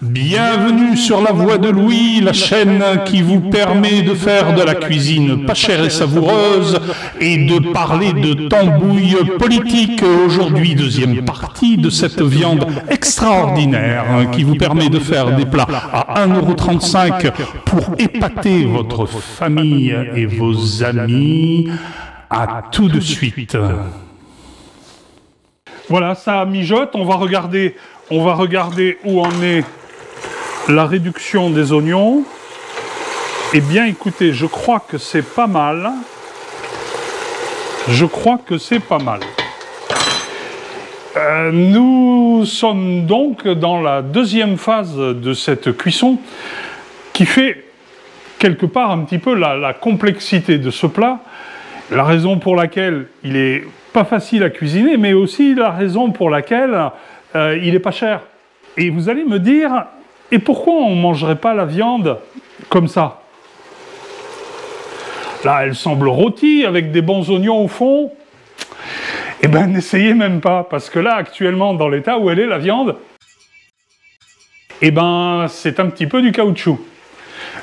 Bienvenue sur la Voie de Louis, la chaîne qui vous permet de faire de la cuisine pas chère et savoureuse et de parler de tambouille politique. Aujourd'hui, deuxième partie de cette viande extraordinaire qui vous permet de faire des plats à 1,35 € pour épater votre famille et vos amis. À tout de suite. Voilà, ça mijote. On va regarder où en est la réduction des oignons. Eh bien, écoutez, je crois que c'est pas mal. Nous sommes donc dans la deuxième phase de cette cuisson qui fait quelque part un petit peu la complexité de ce plat. La raison pour laquelle il est pas facile à cuisiner, mais aussi la raison pour laquelle il est pas cher. Et vous allez me dire, et pourquoi on ne mangerait pas la viande comme ça? Là, elle semble rôtie, avec des bons oignons au fond. Eh bien, n'essayez même pas, parce que là, actuellement, dans l'état où elle est, la viande, eh ben, c'est un petit peu du caoutchouc.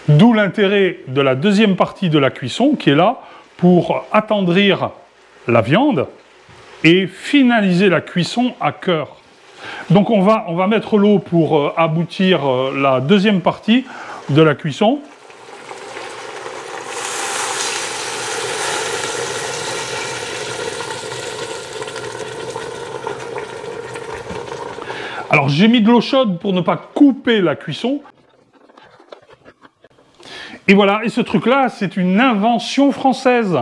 D'où l'intérêt de la deuxième partie de la cuisson, qui est là pour attendrir la viande et finaliser la cuisson à cœur. Donc on va mettre l'eau pour aboutir la deuxième partie de la cuisson. Alors j'ai mis de l'eau chaude pour ne pas couper la cuisson. Et voilà, et ce truc-là, c'est une invention française.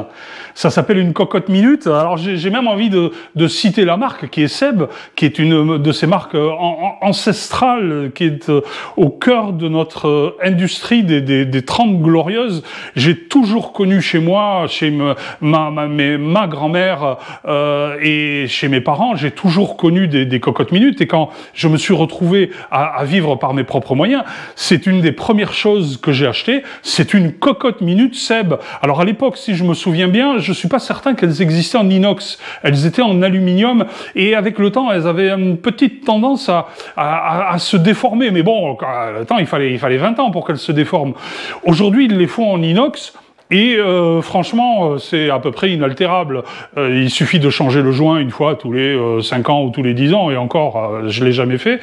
Ça s'appelle une cocotte minute. Alors j'ai même envie de citer la marque, qui est Seb, qui est une de ces marques ancestrales, qui est au cœur de notre industrie des 30 glorieuses. J'ai toujours connu chez moi, chez ma grand-mère et chez mes parents, j'ai toujours connu des cocottes minutes. Et quand je me suis retrouvé à vivre par mes propres moyens, c'est une des premières choses que j'ai achetées. C'est une cocotte minute Seb. Alors à l'époque, si je me souviens bien, je ne suis pas certain qu'elles existaient en inox. Elles étaient en aluminium et avec le temps, elles avaient une petite tendance à se déformer. Mais bon, le temps, il fallait 20 ans pour qu'elles se déforment. Aujourd'hui, ils les font en inox. Et franchement, c'est à peu près inaltérable. Il suffit de changer le joint une fois tous les 5 ans ou tous les 10 ans, et encore, je ne l'ai jamais fait,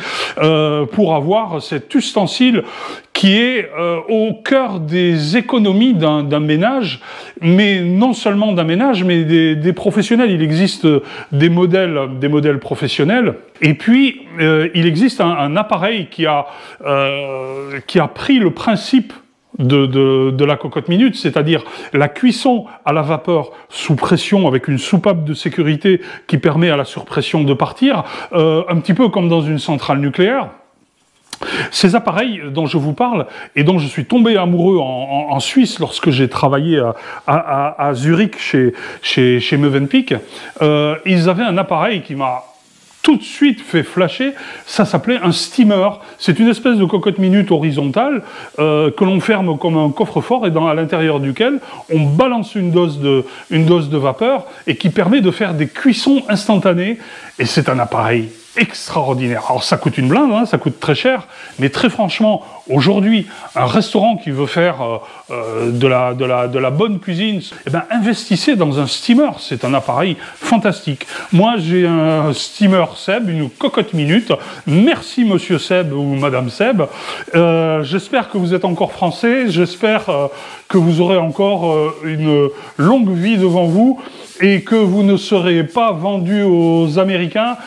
pour avoir cet ustensile qui est au cœur des économies d'un ménage, mais non seulement d'un ménage, mais des professionnels. Il existe des modèles professionnels, et puis il existe un appareil qui a pris le principe de la cocotte minute, c'est-à-dire la cuisson à la vapeur sous pression avec une soupape de sécurité qui permet à la surpression de partir, un petit peu comme dans une centrale nucléaire. Ces appareils dont je vous parle et dont je suis tombé amoureux en Suisse lorsque j'ai travaillé à Zurich chez Mövenpick, ils avaient un appareil qui m'a tout de suite fait flasher. Ça s'appelait un steamer. C'est une espèce de cocotte minute horizontale que l'on ferme comme un coffre-fort et à l'intérieur duquel on balance une dose de vapeur et qui permet de faire des cuissons instantanées. Et c'est un appareil extraordinaire. Alors ça coûte une blinde, hein, ça coûte très cher, mais très franchement, aujourd'hui, un restaurant qui veut faire de la bonne cuisine, eh ben, investissez dans un steamer, c'est un appareil fantastique. Moi, j'ai un steamer Seb, une cocotte minute. Merci Monsieur Seb ou Madame Seb. J'espère que vous êtes encore français, j'espère que vous aurez encore une longue vie devant vous et que vous ne serez pas vendu aux Américains.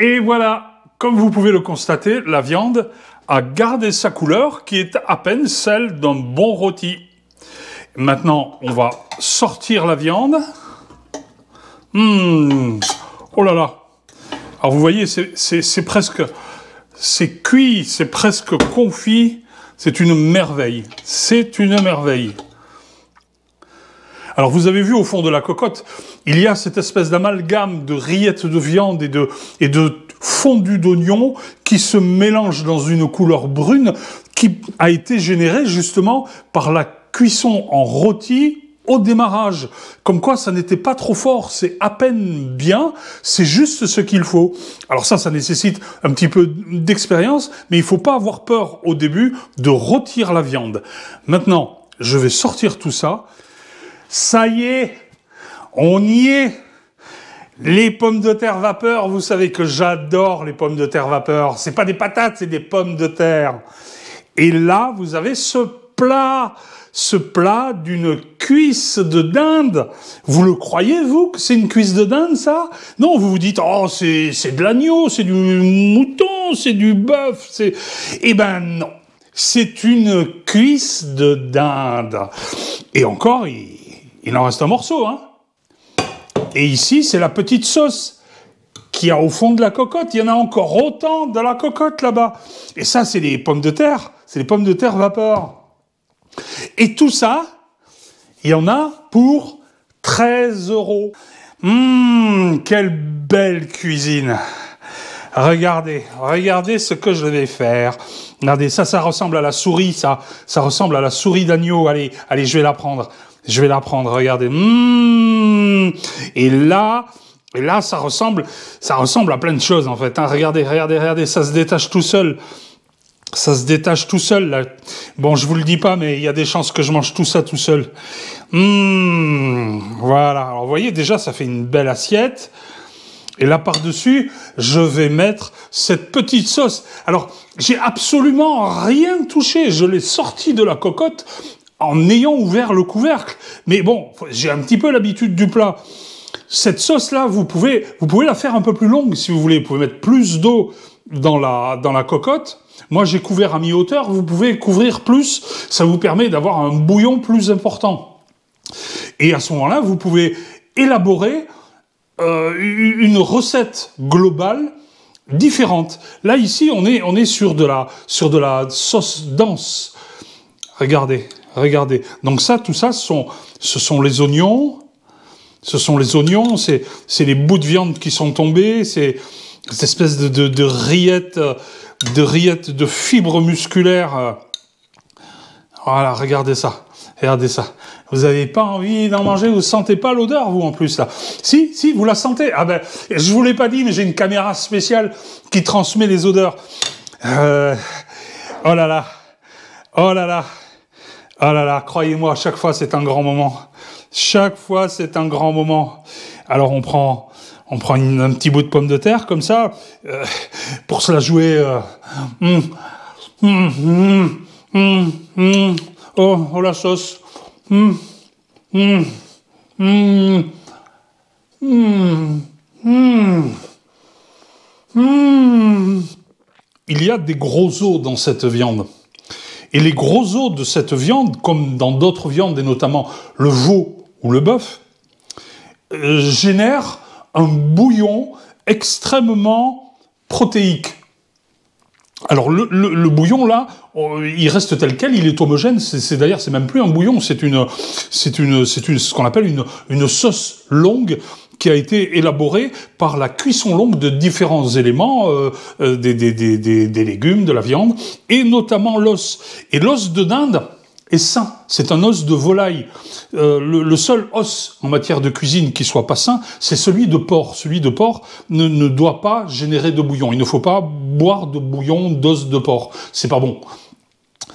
Et voilà, comme vous pouvez le constater, la viande a gardé sa couleur qui est à peine celle d'un bon rôti. Maintenant, on va sortir la viande. Oh là là. Alors vous voyez, c'est presque... C'est cuit, c'est presque confit. C'est une merveille. C'est une merveille. Alors vous avez vu au fond de la cocotte, il y a cette espèce d'amalgame de rillettes de viande et de fondu d'oignon qui se mélange dans une couleur brune qui a été générée justement par la cuisson en rôti au démarrage, comme quoi ça n'était pas trop fort, c'est à peine bien, c'est juste ce qu'il faut. Alors ça nécessite un petit peu d'expérience, mais il faut pas avoir peur au début de rôtir la viande. Maintenant, je vais sortir tout ça. Ça y est, on y est. Les pommes de terre vapeur, vous savez que j'adore les pommes de terre vapeur. C'est pas des patates, c'est des pommes de terre. Et là, vous avez ce plat d'une cuisse de dinde. Vous le croyez, vous, que c'est une cuisse de dinde, ça? Non, vous vous dites, oh, c'est de l'agneau, c'est du mouton, c'est du bœuf, c'est... Eh ben non, c'est une cuisse de dinde. Et encore, il en reste un morceau, hein. Et ici, c'est la petite sauce qu'il y a au fond de la cocotte. Il y en a encore autant dans la cocotte, là-bas. Et ça, c'est les pommes de terre. C'est les pommes de terre vapeur. Et tout ça, il y en a pour 13 €. Quelle belle cuisine. Regardez ce que je vais faire. Regardez, ça ressemble à la souris, ça ressemble à la souris d'agneau. Allez, je vais la prendre. Regardez. Et là, ça ressemble à plein de choses, en fait. Hein. Regardez, ça se détache tout seul. Là. Bon, je vous le dis pas, mais il y a des chances que je mange tout ça tout seul. Voilà. Alors, vous voyez, déjà, ça fait une belle assiette. Et là, par-dessus, je vais mettre cette petite sauce. Alors, j'ai absolument rien touché. Je l'ai sorti de la cocotte en ayant ouvert le couvercle. Mais bon, j'ai un petit peu l'habitude du plat. Cette sauce-là, vous pouvez la faire un peu plus longue, si vous voulez. Vous pouvez mettre plus d'eau dans la cocotte. Moi, j'ai couvert à mi-hauteur. Vous pouvez couvrir plus. Ça vous permet d'avoir un bouillon plus important. Et à ce moment-là, vous pouvez élaborer une recette globale différente. Là, ici, on est sur de la sauce dense. Regardez. Donc ça, tout ça, ce sont les oignons. C'est les bouts de viande qui sont tombés. C'est cette espèce de rillettes, de fibres musculaires. Voilà, regardez ça. Vous avez pas envie d'en manger, vous sentez pas l'odeur, vous, en plus, là. Si, vous la sentez. Ah ben, je vous l'ai pas dit, mais j'ai une caméra spéciale qui transmet les odeurs. Oh là là, croyez-moi, chaque fois, c'est un grand moment. Alors, on prend un petit bout de pomme de terre, comme ça, pour se la jouer. Oh, la sauce. Il y a des gros os dans cette viande. Et les gros os de cette viande, comme dans d'autres viandes, et notamment le veau ou le bœuf, génèrent un bouillon extrêmement protéique. Alors le bouillon là, il reste tel quel, il est homogène. D'ailleurs, c'est même plus un bouillon, c'est ce qu'on appelle une sauce longue qui a été élaborée par la cuisson longue de différents éléments, des légumes, de la viande, et notamment l'os. Et l'os de dinde est sain. C'est un os de volaille. Le seul os en matière de cuisine qui soit pas sain, c'est celui de porc. Celui de porc ne doit pas générer de bouillon. Il ne faut pas boire de bouillon d'os de porc. C'est pas bon.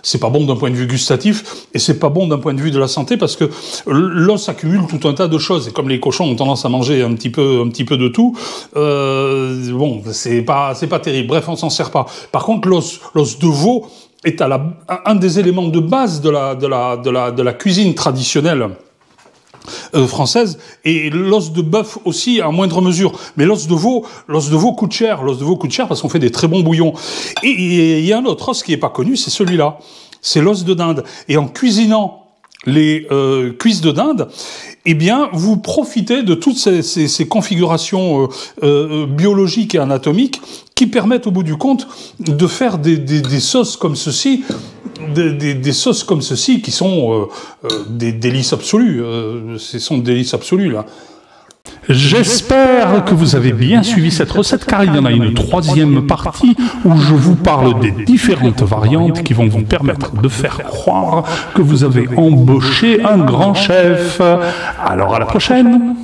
C'est pas bon d'un point de vue gustatif et c'est pas bon d'un point de vue de la santé parce que l'os accumule tout un tas de choses et comme les cochons ont tendance à manger un petit peu de tout, bon, c'est pas terrible. Bref, on s'en sert pas. Par contre, l'os de veau est un des éléments de base de la cuisine traditionnelle française, et l'os de bœuf aussi à moindre mesure. Mais l'os de veau coûte cher. L'os de veau coûte cher parce qu'on fait des très bons bouillons. Et il y a un autre os qui est pas connu, c'est celui-là. C'est l'os de dinde. Et en cuisinant les cuisses de dinde, eh bien, vous profitez de toutes ces configurations biologiques et anatomiques qui permettent au bout du compte de faire des sauces comme ceci, des sauces comme ceci qui sont des délices absolues. Ce sont des délices absolues, là. J'espère que vous avez bien suivi cette recette car il y en a une troisième partie où je vous parle des différentes variantes qui vont vous permettre de faire croire que vous avez embauché un grand chef. Alors à la prochaine!